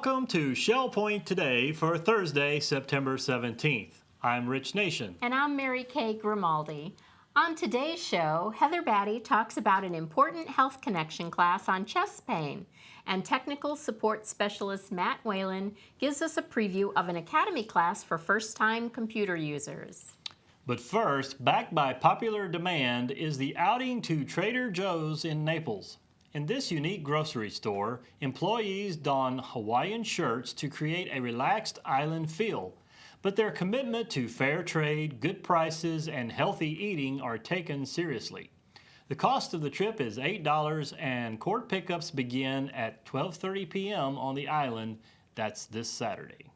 Welcome to Shell Point Today for Thursday, September 17th. I'm Rich Nation. And I'm Mary Kay Grimaldi. On today's show, Heather Battey talks about an important health connection class on chest pain, and technical support specialist Matt Whalen gives us a preview of an academy class for first-time computer users. But first, backed by popular demand, is the outing to Trader Joe's in Naples. In this unique grocery store, employees don Hawaiian shirts to create a relaxed island feel, but their commitment to fair trade, good prices, and healthy eating are taken seriously. The cost of the trip is $8 and court pickups begin at 12:30 p.m. on the island. That's this Saturday.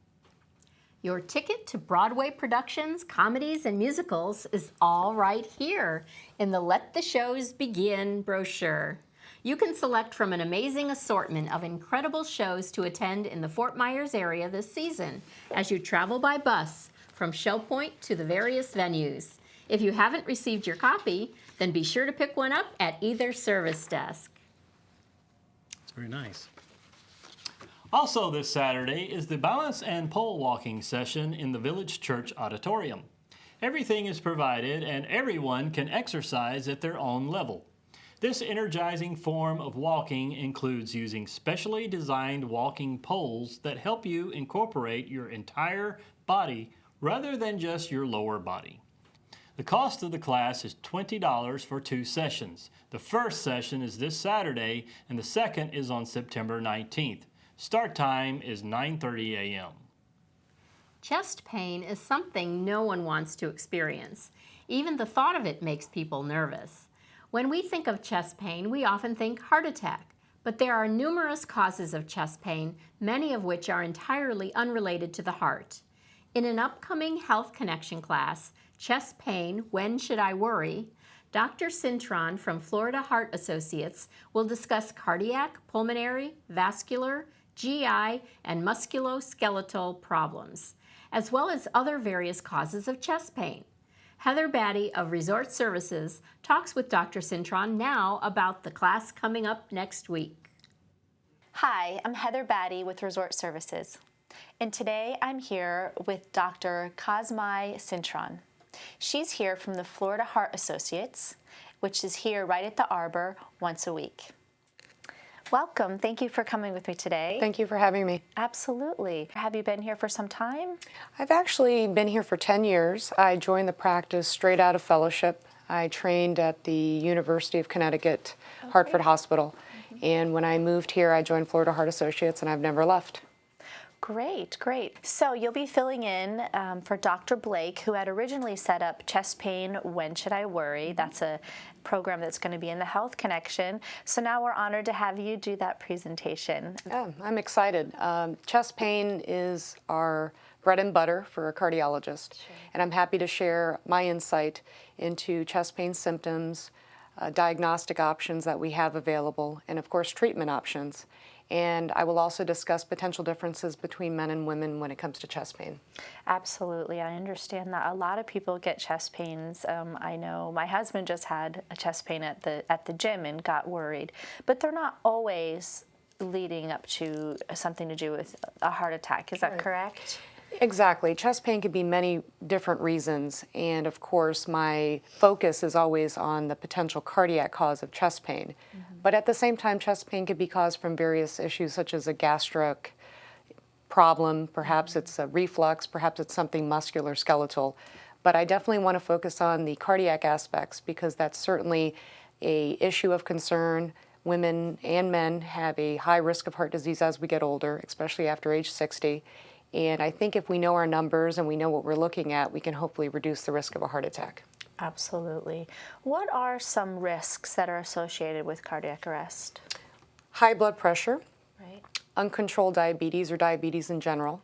Your ticket to Broadway productions, comedies, and musicals is all right here in the Let the Shows Begin brochure. You can select from an amazing assortment of incredible shows to attend in the Fort Myers area this season as you travel by bus from Shell Point to the various venues. If you haven't received your copy, then be sure to pick one up at either service desk. It's very nice. Also this Saturday is the balance and pole walking session in the Village Church Auditorium. Everything is provided and everyone can exercise at their own level. This energizing form of walking includes using specially designed walking poles that help you incorporate your entire body rather than just your lower body. The cost of the class is $20 for 2 sessions. The first session is this Saturday and the second is on September 19th. Start time is 9:30 a.m. Chest pain is something no one wants to experience. Even the thought of it makes people nervous. When we think of chest pain, we often think heart attack, but there are numerous causes of chest pain, many of which are entirely unrelated to the heart. In an upcoming Health Connection class, Chest Pain, When Should I Worry?, Dr. Cintron from Florida Heart Associates will discuss cardiac, pulmonary, vascular, GI, and musculoskeletal problems, as well as other various causes of chest pain. Heather Battey of Resort Services talks with Dr. Cintron now about the class coming up next week. Hi, I'm Heather Battey with Resort Services, and today I'm here with Dr. Cosmai-Cintron. She's here from the Florida Heart Associates, which is here right at the Arbor once a week. Welcome. Thank you for coming with me today. Thank you for having me. Absolutely. Have you been here for some time? I've actually been here for 10 years. I joined the practice straight out of fellowship. I trained at the University of Connecticut, Hartford Hospital. And when I moved here, I joined Florida Heart Associates, and I've never left. Great, great. So you'll be filling in for Dr. Blake, who had originally set up Chest Pain, When Should I Worry? That's a program that's going to be in the Health Connection. So now we're honored to have you do that presentation. Yeah, I'm excited. Chest pain is our bread and butter for a cardiologist. Sure. And I'm happy to share my insight into chest pain symptoms, diagnostic options that we have available, and of course treatment options. And I will also discuss potential differences between men and women when it comes to chest pain. Absolutely. I understand that a lot of people get chest pains. I know my husband just had a chest pain at the gym and got worried. But they're not always leading up to something to do with a heart attack. Is that correct? Exactly. Chest pain could be many different reasons, and of course my focus is always on the potential cardiac cause of chest pain. But at the same time, chest pain could be caused from various issues such as a gastric problem, perhaps it's a reflux, perhaps it's something musculoskeletal. But I definitely want to focus on the cardiac aspects because that's certainly an issue of concern. Women and men have a high risk of heart disease as we get older, especially after age 60. And I think if we know our numbers and we know what we're looking at, we can hopefully reduce the risk of a heart attack. Absolutely. What are some risks that are associated with cardiac arrest? High blood pressure, right. Uncontrolled diabetes or diabetes in general.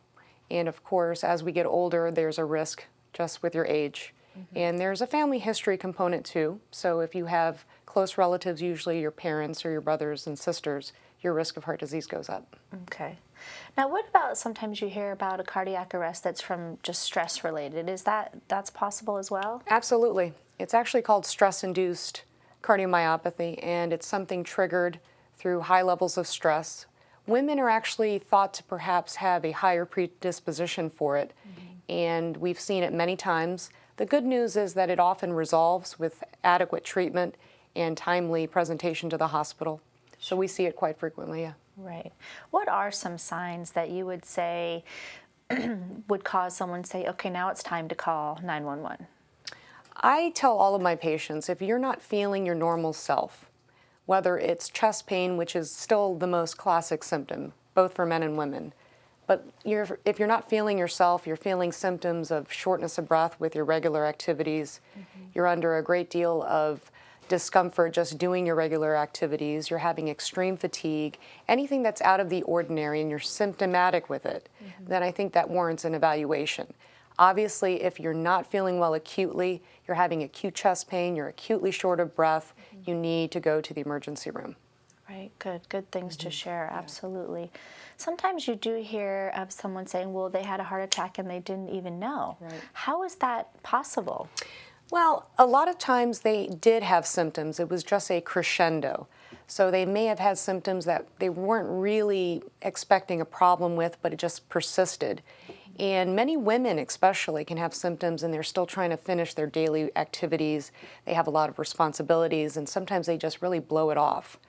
And of course, as we get older, there's a risk just with your age. And there's a family history component too. So if you have close relatives, usually your parents or your brothers and sisters, your risk of heart disease goes up. Okay. Now, what about sometimes you hear about a cardiac arrest that's from just stress related? That's possible as well? Absolutely. It's actually called stress-induced cardiomyopathy, and it's something triggered through high levels of stress. women are actually thought to perhaps have a higher predisposition for it, and we've seen it many times. The good news is that it often resolves with adequate treatment and timely presentation to the hospital. So we see it quite frequently, yeah. Right. What are some signs that you would say would cause someone to say, okay, now it's time to call 911? I tell all of my patients, if you're not feeling your normal self, whether it's chest pain, which is still the most classic symptom, both for men and women, but if you're not feeling yourself, you're feeling symptoms of shortness of breath with your regular activities, you're under a great deal of discomfort just doing your regular activities, you're having extreme fatigue, anything that's out of the ordinary and you're symptomatic with it, then I think that warrants an evaluation. Obviously, if you're not feeling well acutely, you're having acute chest pain, you're acutely short of breath, you need to go to the emergency room. Right, good things to share, absolutely. Sometimes you do hear of someone saying, well, they had a heart attack and they didn't even know. Right. How is that possible? Well, a lot of times they did have symptoms. It was just a crescendo. So they may have had symptoms that they weren't really expecting a problem with, but it just persisted. And many women especially can have symptoms and they're still trying to finish their daily activities. They have a lot of responsibilities and sometimes they just really blow it off.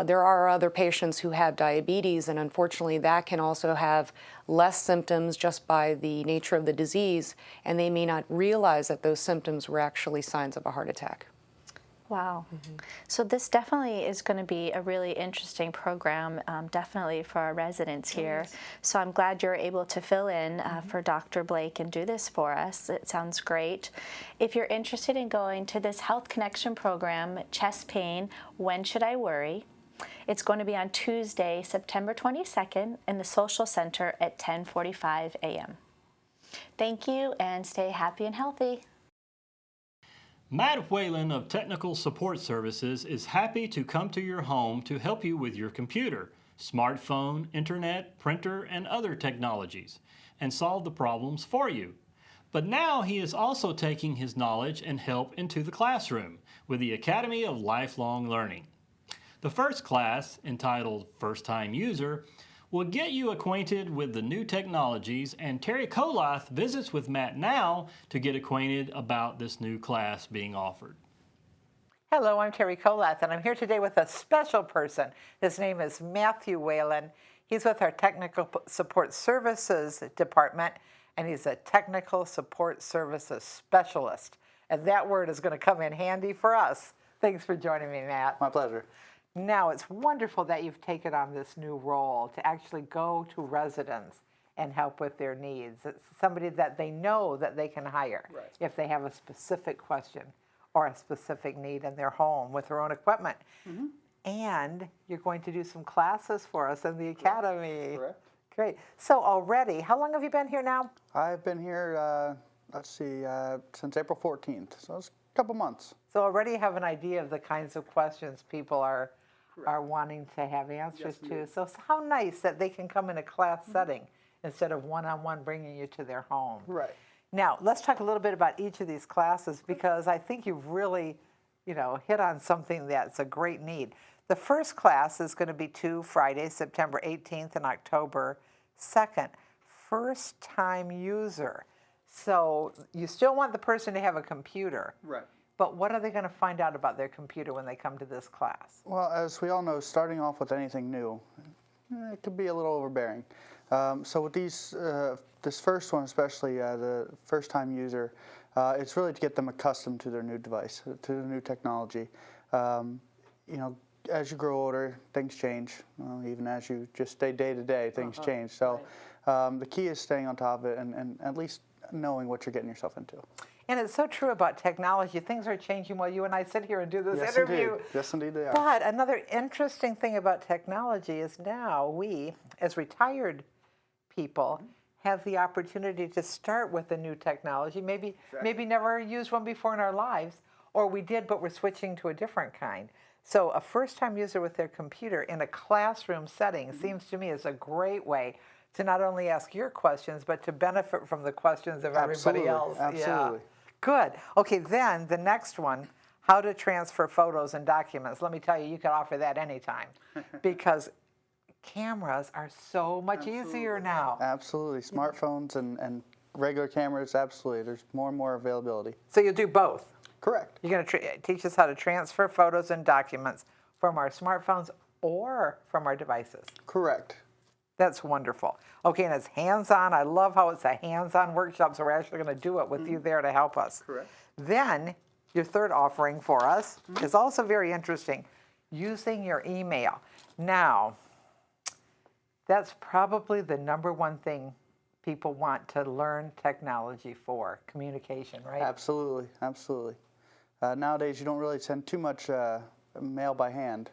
There are other patients who have diabetes, and unfortunately that can also have less symptoms just by the nature of the disease, and they may not realize that those symptoms were actually signs of a heart attack. Wow. So this definitely is going to be a really interesting program, definitely for our residents here. Yes. So I'm glad you're able to fill in for Dr. Blake and do this for us. It sounds great. If you're interested in going to this Health Connection program, Chest Pain, When Should I Worry? It's going to be on Tuesday, September 22nd in the Social Center at 10:45 a.m. Thank you, and stay happy and healthy. Matt Whalen of Technical Support Services is happy to come to your home to help you with your computer, smartphone, internet, printer, and other technologies, and solve the problems for you. But now he is also taking his knowledge and help into the classroom with the Academy of Lifelong Learning. The first class, entitled First Time User, will get you acquainted with the new technologies, and Terry Kolath visits with Matt now to get acquainted about this new class being offered. Hello, I'm Terry Kolath, and I'm here today with a special person. His name is Matthew Whalen. He's with our Technical Support Services Department, and he's a Technical Support Services Specialist. And that word is going to come in handy for us. Thanks for joining me, Matt. My pleasure. Now, it's wonderful that you've taken on this new role to actually go to residents and help with their needs. It's somebody that they know that they can hire if they have a specific question or a specific need in their home with their own equipment. And you're going to do some classes for us in the Academy. Correct. Great. So already, how long have you been here now? I've been here, since April 14th, so it's a couple months. So already you have an idea of the kinds of questions people are wanting to have answers to. So how nice that they can come in a class setting instead of one-on-one bringing you to their home. Right. Now, let's talk a little bit about each of these classes because I think you've really, hit on something that's a great need. The first class is going to be 2 Fridays, September 18th and October 2nd. First-time user. So you still want the person to have a computer. Right. But what are they going to find out about their computer when they come to this class? Well, as we all know, starting off with anything new, it could be a little overbearing. So with this first one especially, the first-time user, it's really to get them accustomed to their new device, to the new technology. As you grow older, things change. Even as you just stay day to day, things change. So the key is staying on top of it and at least knowing what you're getting yourself into. And it's so true about technology. Things are changing while you and I sit here and do this interview. Indeed. Yes, indeed they are. But another interesting thing about technology is now we, as retired people, have the opportunity to start with a new technology. Maybe never used one before in our lives, or we did, but we're switching to a different kind. So a first-time user with their computer in a classroom setting seems to me is a great way to not only ask your questions, but to benefit from the questions of everybody else. Absolutely. Yeah. Good. Okay, then the next one, how to transfer photos and documents. Let me tell you, you can offer that anytime because cameras are so much easier now. Absolutely. Smartphones and regular cameras, absolutely. There's more and more availability. So you'll do both. Correct. You're going to teach us how to transfer photos and documents from our smartphones or from our devices. Correct. That's wonderful. Okay, and it's hands-on. I love how it's a hands-on workshop, so we're actually going to do it with you there to help us. Correct. Then, your third offering for us is also very interesting, using your email. Now, that's probably the number one thing people want to learn technology for, communication, right? Absolutely. Absolutely. Nowadays, you don't really send too much mail by hand.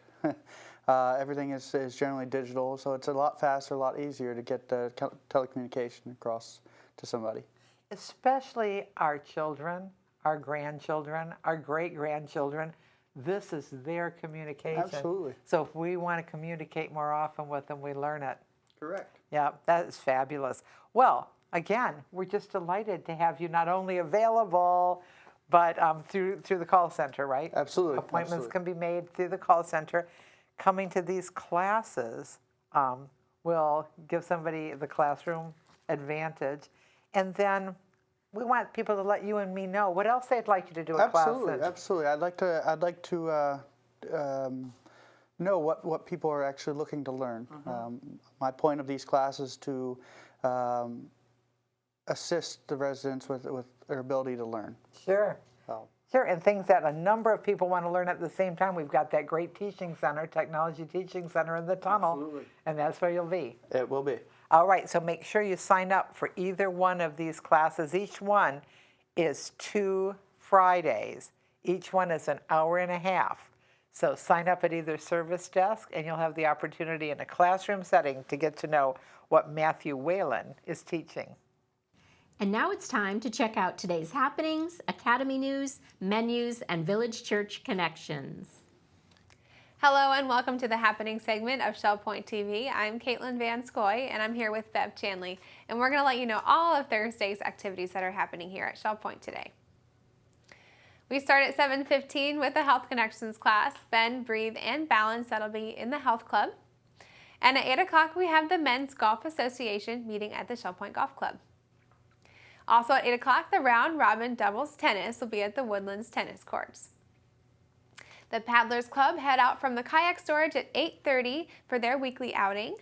Everything is generally digital, so it's a lot faster, a lot easier to get telecommunication across to somebody. Especially our children, our grandchildren, our great-grandchildren. This is their communication. Absolutely. So if we want to communicate more often with them, we learn it. Correct. Yeah, that is fabulous. Well, again, we're just delighted to have you not only available, but through the call center, right? Absolutely. Appointments Absolutely. can be made through the call center. Coming to these classes will give somebody the classroom advantage. And then we want people to let you and me know what else they'd like you to do at class. Absolutely. I'd like to know what people are actually looking to learn. My point of these classes is to assist the residents with their ability to learn. Sure. So. Sure, and things that a number of people want to learn at the same time. We've got that great teaching center, technology teaching center in the tunnel. Absolutely. And that's where you'll be. It will be. All right, so make sure you sign up for either one of these classes. Each one is 2 Fridays. Each one is an hour and a half. So sign up at either service desk, and you'll have the opportunity in a classroom setting to get to know what Matthew Whalen is teaching. And now it's time to check out today's happenings, academy news, menus, and Village Church connections. Hello and welcome to the happening segment of Shell Point TV. I'm Katelyn Van Scoy and I'm here with Bev Chanley, and we're going to let you know all of Thursday's activities that are happening here at Shell Point today. We start at 7:15 with the Health Connections class, Bend, Breathe, and Balance. That'll be in the Health Club. And at 8 o'clock we have the Men's Golf Association meeting at the Shell Point Golf Club. Also at 8 o'clock, the Round Robin Doubles Tennis will be at the Woodlands Tennis Courts. The Paddlers Club head out from the Kayak storage at 8:30 for their weekly outing.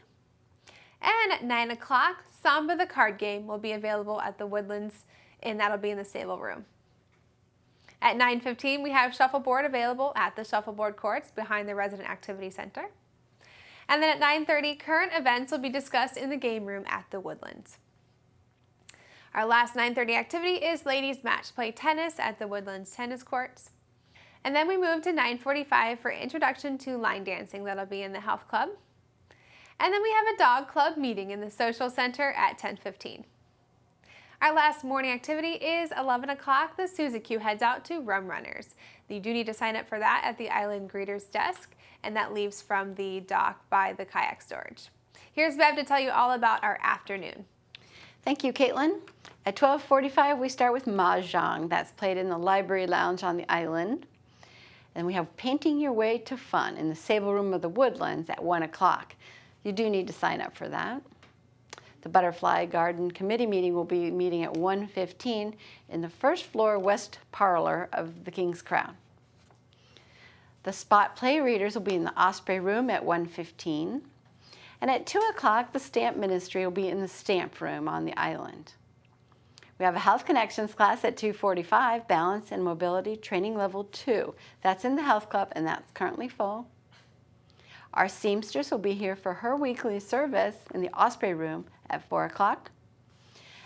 And at 9 o'clock, Samba the card game will be available at the Woodlands, and that'll be in the Sable Room. At 9:15, we have Shuffleboard available at the Shuffleboard courts behind the Resident Activity Center. And then at 9:30, current events will be discussed in the game room at the Woodlands. Our last 9:30 activity is ladies match play tennis at the Woodlands tennis courts. And then we move to 9:45 for introduction to line dancing. That'll be in the health club. And then we have a dog club meeting in the social center at 10:15. Our last morning activity is 11 o'clock. The Suzy queue heads out to Rum Runners. You do need to sign up for that at the Island Greeters desk, and that leaves from the dock by the kayak storage. Here's Bev to tell you all about our afternoon. Thank you, Caitlin. At 12:45, we start with Mah-Jongg. That's played in the library lounge on the island. And we have Painting Your Way to Fun in the Sable Room of the Woodlands at 1 o'clock. You do need to sign up for that. The Butterfly Garden Committee meeting will be meeting at 1:15 in the first floor west parlor of the King's Crown. The Spot Play Readers will be in the Osprey Room at 1:15. And at 2 o'clock, the Stamp Ministry will be in the Stamp Room on the island. We have a Health Connections class at 2:45, Balance and Mobility Training Level 2. That's in the Health Club, and that's currently full. Our Seamstress will be here for her weekly service in the Osprey Room at 4 o'clock.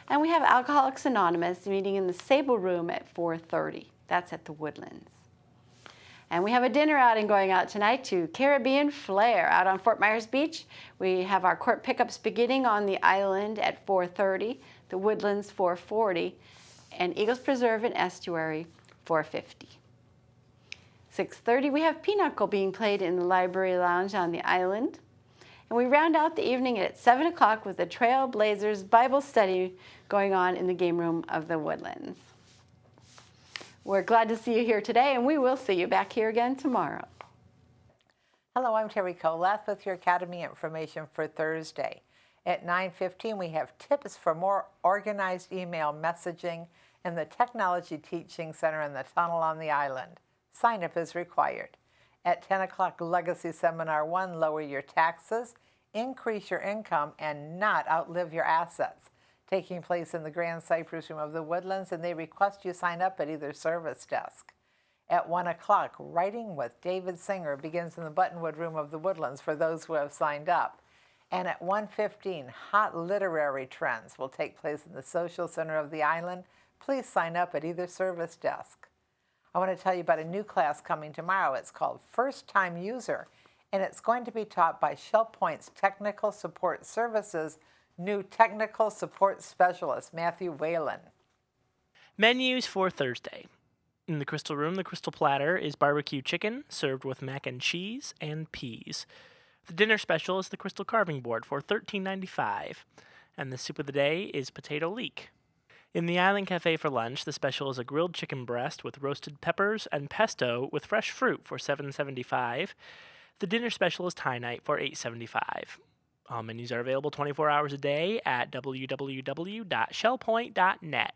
And we have Alcoholics Anonymous meeting in the Sable Room at 4:30. That's at the Woodlands. And we have a dinner outing going out tonight to Caribbean Flair out on Fort Myers Beach. We have our court pickups beginning on the island at 4:30, the Woodlands 4:40, and Eagles Preserve and Estuary 4:50. 6:30, we have Pinochle being played in the library lounge on the island. And we round out the evening at 7 o'clock with the Trailblazers Bible study going on in the game room of the Woodlands. We're glad to see you here today, and we will see you back here again tomorrow. Hello, I'm Terry Coleth with your Academy information for Thursday. At 9:15, we have tips for more organized email messaging in the Technology Teaching Center in the Tunnel on the Island. Sign up is required. At 10 o'clock, Legacy Seminar 1, Lower Your Taxes, Increase Your Income, and Not Outlive Your Assets, taking place in the Grand Cypress Room of the Woodlands, and they request you sign up at either service desk. At 1 o'clock, Writing with David Singer begins in the Buttonwood Room of the Woodlands for those who have signed up. And at 1:15, Hot Literary Trends will take place in the Social Center of the Island. Please sign up at either service desk. I want to tell you about a new class coming tomorrow. It's called First Time User, and it's going to be taught by Shell Point's Technical Support Services new Technical Support Specialist, Matthew Whalen. Menus for Thursday. In the Crystal Room, the Crystal Platter is barbecue chicken served with mac and cheese and peas. The dinner special is the Crystal Carving Board for $13.95, and the soup of the day is potato leek. In the Island Cafe for lunch, the special is a grilled chicken breast with roasted peppers and pesto with fresh fruit for $7.75. The dinner special is Thai night for $8.75. All menus are available 24 hours a day at www.shellpoint.net.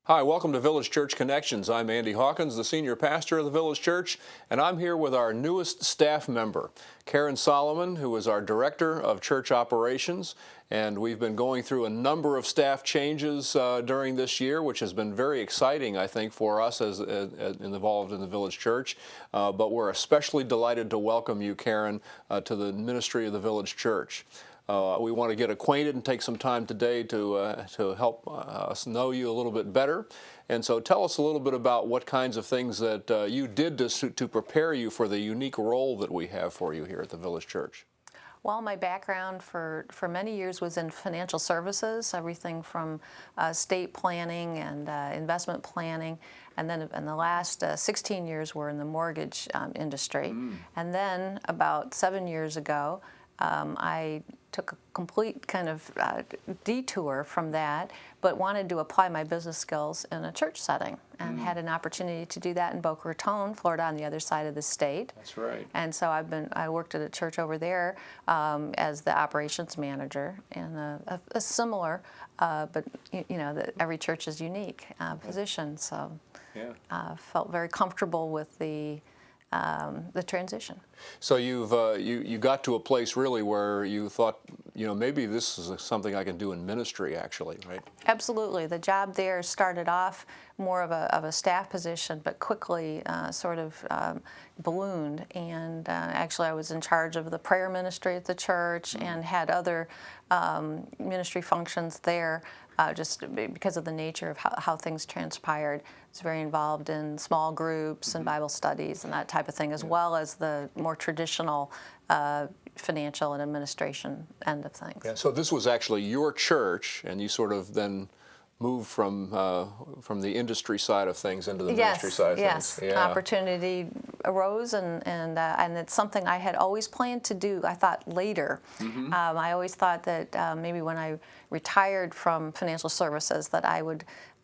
Hi, welcome to Village Church Connections. I'm Andy Hawkins, the senior pastor of the Village Church, and I'm here with our newest staff member, Karen Solomon, who is our director of church operations. And we've been going through a number of staff changes during this year, which has been very exciting, I think, for us as involved in the Village Church. But we're especially delighted to welcome you, Karen, to the ministry of the Village Church. We want to get acquainted and take some time today to help us know you a little bit better. And so tell us a little bit about what kinds of things that you did to prepare you for the unique role that we have for you here at the Village Church. Well, my background for many years was in financial services, everything from estate planning and investment planning. And then in the last 16 years were in the mortgage industry. And then about 7 years ago, I took a complete kind of detour from that, but wanted to apply my business skills in a church setting, and had an opportunity to do that in Boca Raton, Florida, on the other side of the state. That's right. And so I worked at a church over there as the operations manager in a similar, but every church is unique position. So felt very comfortable with the transition. So you got to a place really where you thought, maybe this is something I can do in ministry, actually, right? Absolutely. The job there started off more of a staff position, but quickly sort of ballooned. And actually, I was in charge of the prayer ministry at the church and had other ministry functions there. Just because of the nature of how things transpired. I was very involved in small groups and Bible studies and that type of thing, as well as the more traditional financial and administration end of things. Yeah, so this was actually your church, and you sort of then moved from the industry side of things into the ministry side of things. Yes, opportunity arose, and it's something I had always planned to do. I thought later. I always thought that maybe when I retired from financial services that I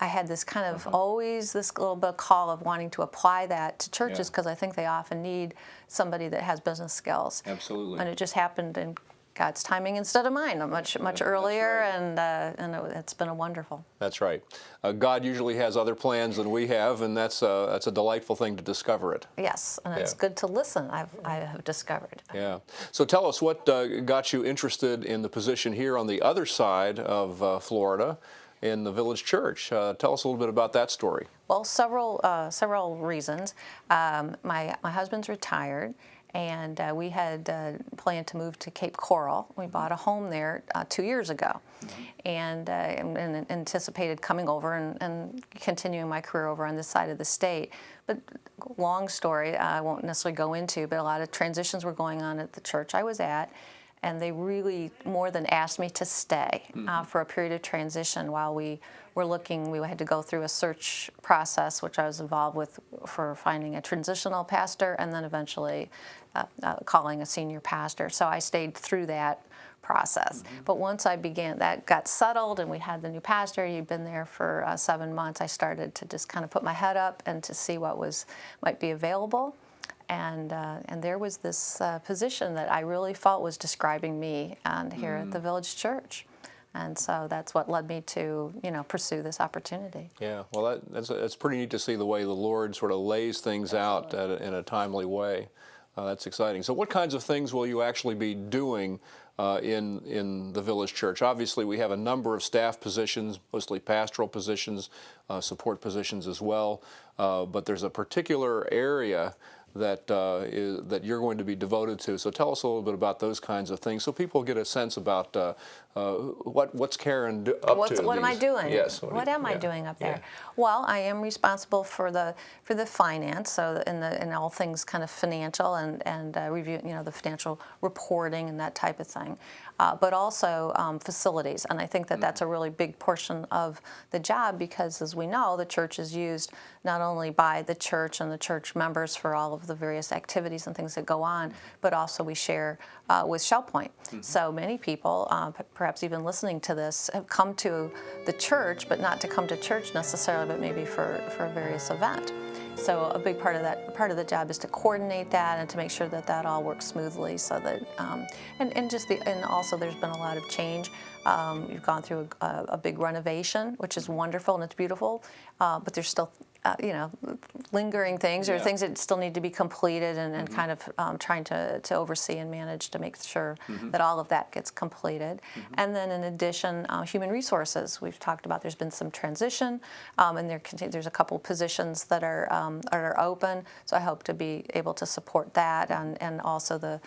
had this kind of always this little bit of call of wanting to apply that to churches, because I think they often need somebody that has business skills. Absolutely. And it just happened in God's timing instead of mine, much earlier, right. and it's been a wonderful. That's right. God usually has other plans than we have, and that's a delightful thing to discover it. Yes, and it's good to listen. I have discovered. Yeah. So tell us what got you interested in the position here on the other side of Florida, in the Village Church. Tell us a little bit about that story. Well, several reasons. My husband's retired. And we had planned to move to Cape Coral. We bought a home there 2 years ago, and anticipated coming over and continuing my career over on this side of the state. But long story, I won't necessarily go into, but a lot of transitions were going on at the church I was at, and they really more than asked me to stay for a period of transition while we were looking. We had to go through a search process, which I was involved with, for finding a transitional pastor, and then eventually calling a senior pastor. So I stayed through that process. But once that got settled, and we had the new pastor. He'd been there for 7 months. I started to just kind of put my head up and to see what might be available. And there was this position that I really felt was describing me here at the Village Church. And so that's what led me to, pursue this opportunity. Yeah, well, that's pretty neat to see the way the Lord sort of lays things out in a timely way. That's exciting. So what kinds of things will you actually be doing in the Village Church? Obviously, we have a number of staff positions, mostly pastoral positions, support positions as well, but there's a particular area that that you're going to be devoted to. So tell us a little bit about those kinds of things, so people get a sense about what's Karen up to. What am I doing? Yes. What am I doing up there? Well, I am responsible for the finance, so in all things kind of financial and review, the financial reporting and that type of thing. But also facilities, and I think that that's a really big portion of the job, because as we know, the church is used not only by the church and the church members for all of the various activities and things that go on, but also we share with Shell Point. So many people, perhaps even listening to this, have come to the church, but not to come to church necessarily, but maybe for a various event. So a big part of the job is to coordinate that and to make sure that that all works smoothly. So that and also there's been a lot of change. You've gone through a big renovation, which is wonderful and it's beautiful, but there's still lingering things or things that still need to be completed, and kind of trying to oversee and manage to make sure that all of that gets completed. And then in addition, human resources. We've talked about there's been some transition, and there's a couple positions that are open. So I hope to be able to support that, and also the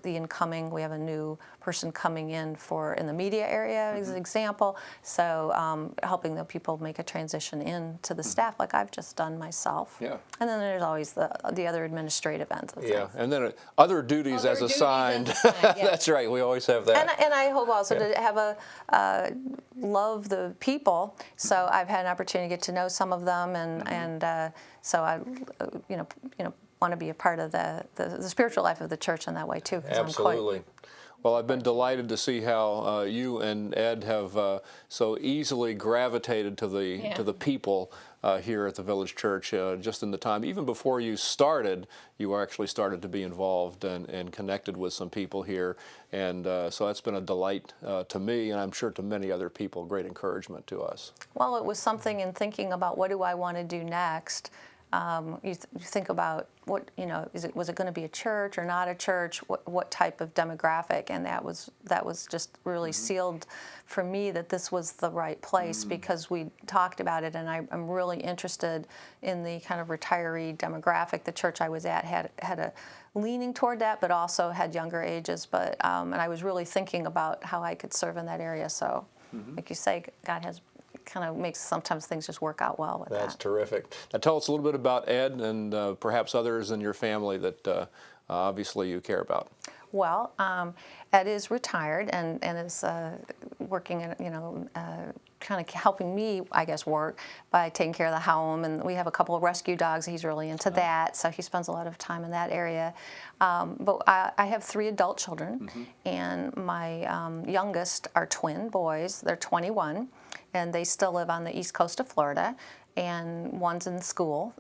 incoming. We have a new person coming in in the media area as an example. So helping the people make a transition into the staff, like I've just done myself. Yeah. And then there's always the other administrative ends of things. And then other duties as assigned. That's right. We always have that. And I hope also to have love the people. So I've had an opportunity to get to know some of them, and so I, want to be a part of the spiritual life of the church in that way too. Absolutely. Well, I've been delighted to see how you and Ed have so easily gravitated to the people here at the Village Church. Just in the time, even before you started, you actually started to be involved and connected with some people here. And so that's been a delight to me, and I'm sure to many other people, great encouragement to us. Well, it was something in thinking about what do I want to do next. You think about what, was it going to be a church or not a church? What type of demographic? And that was just really sealed for me that this was the right place, because we talked about it, and I'm really interested in the kind of retiree demographic. The church I was at had a leaning toward that, but also had younger ages. But and I was really thinking about how I could serve in that area. So, like you say, God has kind of makes sometimes things just work out well with that. That's terrific. Now tell us a little bit about Ed and perhaps others in your family that obviously you care about. Well, Ed is retired and is working in, kind of helping me, I guess, work by taking care of the home. And we have a couple of rescue dogs. He's really into that, so he spends a lot of time in that area. But I have 3 adult children, and my youngest are twin boys. They're 21, and they still live on the east coast of Florida. And one's in school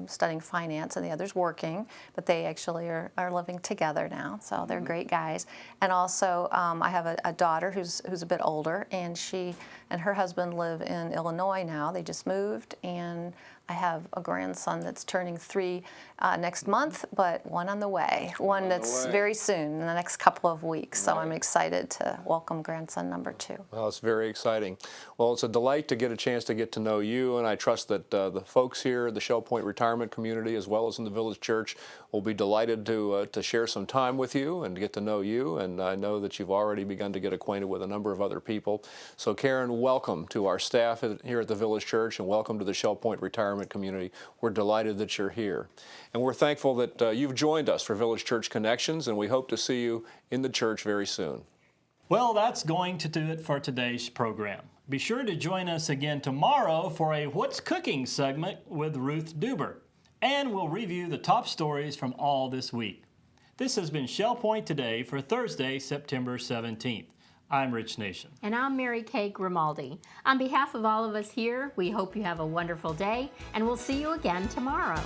studying finance, and the other's working, but they actually are living together now, so they're great guys. And also I have a daughter who's a bit older, and she and her husband live in Illinois now. They just moved, and I have a grandson that's turning 3 next month, but one on the way. One that's very soon, in the next couple of weeks. So I'm excited to welcome grandson number 2. Well, it's very exciting. Well, it's a delight to get a chance to get to know you, and I trust that the folks here at the Shell Point retirement community, as well as in the Village Church, will be delighted to share some time with you and get to know you. And I know that you've already begun to get acquainted with a number of other people. So Karen, welcome to our staff here at the Village Church, and welcome to the Shell Point retirement community. We're delighted that you're here. And we're thankful that you've joined us for Village Church Connections, and we hope to see you in the church very soon. Well, that's going to do it for today's program. Be sure to join us again tomorrow for a What's Cooking segment with Ruth Duber, and we'll review the top stories from all this week. This has been Shell Point Today for Thursday, September 17th. I'm Rich Nation. And I'm Mary Kay Grimaldi. On behalf of all of us here, we hope you have a wonderful day, and we'll see you again tomorrow.